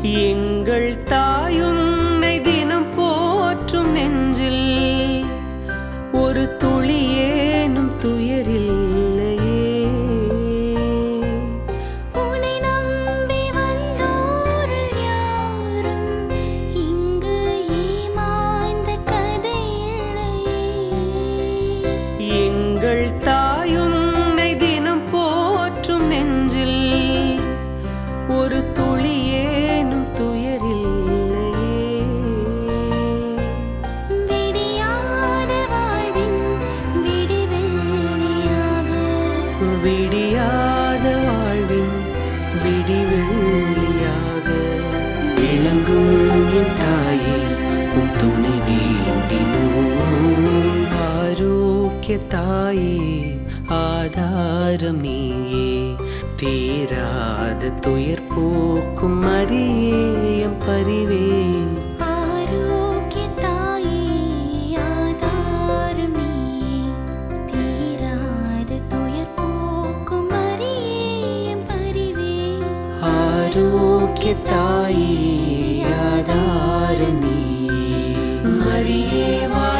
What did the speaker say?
எங்கள் தாயுன்னை தினம் போற்றும் நெஞ்சில் ஒரு துளியேனும் துயரில்லையே. உன்னை நம்பி வந்தோரில் யாரும் இங்கு ஏமாந்த கதையில்லையே. எங்கள் தாயுன்னை தினம் போற்றும் நெஞ்சில் ஒரு துளியேனும் துயரில்லையே. விடியாத வாழ்வின் விடிவெள்ளியாக, விடியாத வாழ்வின் விடிவெள்ளியாக விளங்கும் என் தாயே உன் துணை வேண்டினோம். ஆரோக்கிய தாயே ஆதாரம் நீயே, தீராத துயர் போக்கும் மரியம் பரிவே. ஆரோக்கிய தாயே ஆதாரம் நீயே, தீராத துயர் போக்கும் மரியம் பரிவே. ஆரோக்கிய தாயே ஆதாரம் நீயே, மரியே வா